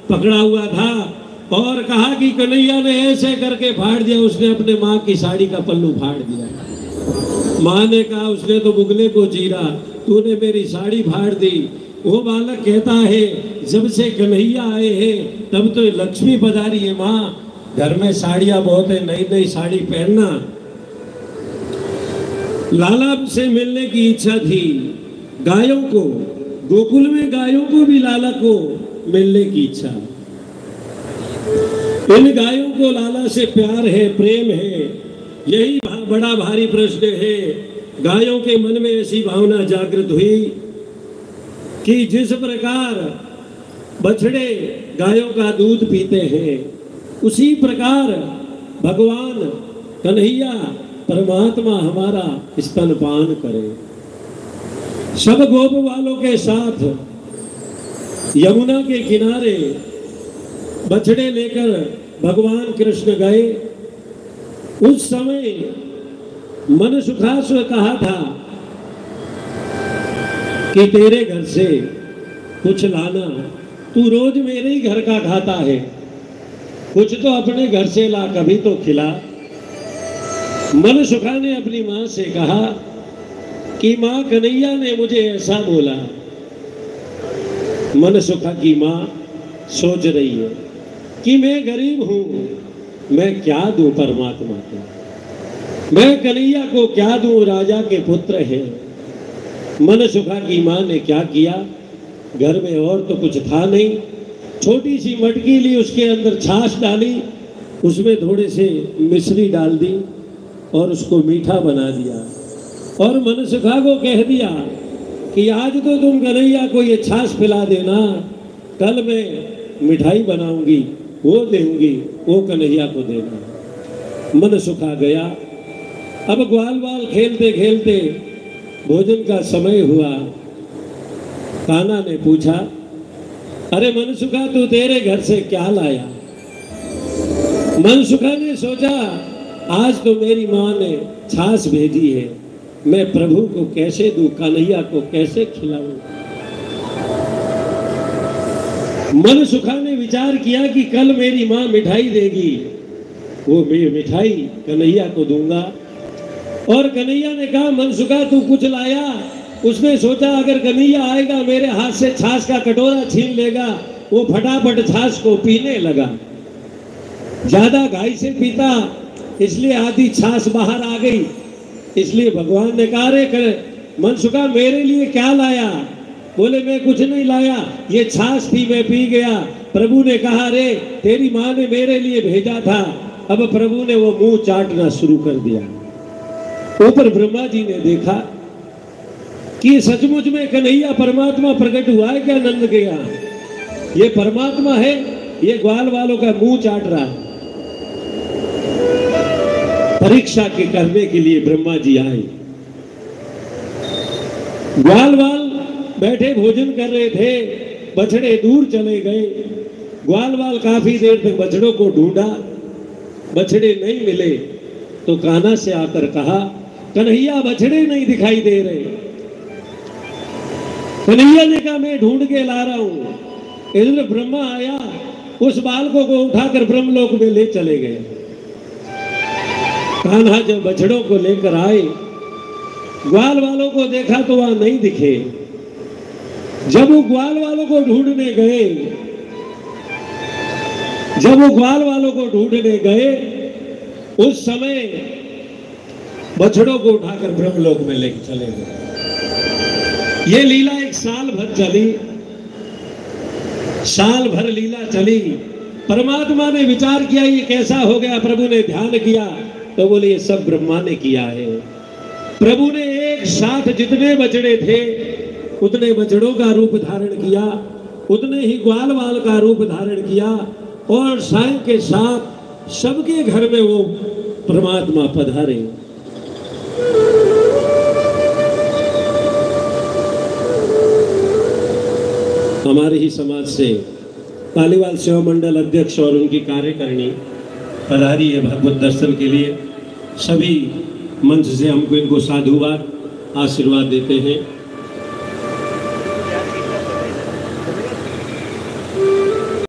पकड़ा हुआ था और कहा कि कन्हैया ने ऐसे करके फाड़ दिया, उसने अपने माँ की साड़ी का पल्लू फाड़ दिया। माँ ने कहा उसने तो मुगले को चीरा, तूने मेरी साड़ी फाड़ दी। वो बालक कहता है जब से कन्हैया आए हैं तब तो लक्ष्मी पधारी है माँ, घर में साड़ियाँ बहुत है, नई नई साड़ी पहनना। लाला से मिलने की इच्छा थी, गायों को, गोकुल में गायों को भी लाला को मिलने की इच्छा। इन गायों को लाला से प्यार है, प्रेम है, यही बड़ा भारी प्रश्न है। गायों के मन में ऐसी भावना जागृत हुई कि जिस प्रकार बछड़े गायों का दूध पीते हैं उसी प्रकार भगवान कन्हैया परमात्मा हमारा स्तनपान करे। सब गोप वालों के साथ यमुना के किनारे बछड़े लेकर भगवान कृष्ण गए। उस समय मनसुखासुर कहा था कि तेरे घर से कुछ लाना, तू रोज मेरे ही घर का खाता है, कुछ तो अपने घर से ला, कभी तो खिला। मनसुखा ने अपनी माँ से कहा कि माँ कन्हैया ने मुझे ऐसा बोला। मनसुखा की माँ सोच रही है कि मैं गरीब हूं, मैं क्या दूं परमात्मा को, मैं कन्हैया को क्या दूं, राजा के पुत्र हैं। मनसुखा की माँ ने क्या किया, घर में और तो कुछ था नहीं, छोटी सी मटकी ली, उसके अंदर छाछ डाली, उसमें थोड़े से मिश्री डाल दी और उसको मीठा बना दिया और मनसुखा को कह दिया कि आज तो तुम कन्हैया को ये छाछ पिला देना, कल मैं मिठाई बनाऊंगी वो देंगी, वो कन्हैया को देना। मनसुखा गया। अब ग्वाल बाल खेलते खेलते भोजन का समय हुआ। कान्हा ने पूछा, अरे मनसुखा तू तेरे घर से क्या लाया? मनसुखा ने सोचा आज तो मेरी माँ ने छाछ भेजी है, मैं प्रभु को कैसे दूं, कन्हैया को कैसे खिलाऊं। मनसुखा ने विचार किया कि कल मेरी माँ मिठाई देगी, वो मिठाई कन्हैया को दूंगा। और कन्हैया ने कहा मनसुखा तू कुछ लाया? उसने सोचा अगर कन्हैया आएगा मेरे हाथ से छाछ का कटोरा छीन लेगा। वो फटाफट छाछ को पीने लगा, ज्यादा घाई से पीता इसलिए आधी छाछ बाहर आ गई। इसलिए भगवान ने कहा रे मनसुखा मेरे लिए क्या लाया? बोले मैं कुछ नहीं लाया, ये छाछ थी मैं पी गया। प्रभु ने कहा रे तेरी माँ ने मेरे लिए भेजा था। अब प्रभु ने वो मुंह चाटना शुरू कर दिया। ऊपर ब्रह्मा जी ने देखा कि सचमुच में कन्हैया परमात्मा प्रकट हुआ है क्या नंद के यहाँ? ये परमात्मा है, ये ग्वाल वालों का मुंह चाट रहा है। परीक्षा के करने के लिए ब्रह्मा जी आए। ग्वाल वाल बैठे भोजन कर रहे थे, बछड़े दूर चले गए। ग्वाल वाल काफी देर तक बछड़ों को ढूंढा, बछड़े नहीं मिले तो कान्हा से आकर कहा कन्हैया बछड़े नहीं दिखाई दे रहे। कन्हैया ने कहा मैं ढूंढ के ला रहा हूं। इधर ब्रह्मा आया, उस बालकों को उठाकर ब्रह्मलोक में ले चले गए। कान्हा जब बछड़ों को लेकर आए, ग्वाल वालों को देखा तो वहां नहीं दिखे। जब वो ग्वाल वालों को ढूंढने गए, उस समय बछड़ों को उठाकर ब्रह्मलोक में लेकर चले गए। ये लीला एक साल भर चली। साल भर लीला चली। परमात्मा ने विचार किया ये कैसा हो गया। प्रभु ने ध्यान किया तो बोले ये सब ब्रह्मा ने किया है। प्रभु ने एक साथ जितने बछड़े थे उतने बछड़ों का रूप धारण किया, उतने ही ग्वाल वाल का रूप धारण किया और साय के साथ सबके घर में वो परमात्मा पधारे। हमारे ही समाज से पालीवाल सेवा मंडल अध्यक्ष और उनकी कार्यकारिणी पधारी है भगवत दर्शन के लिए। सभी मंच से हमको इनको साधुवाद आशीर्वाद देते हैं।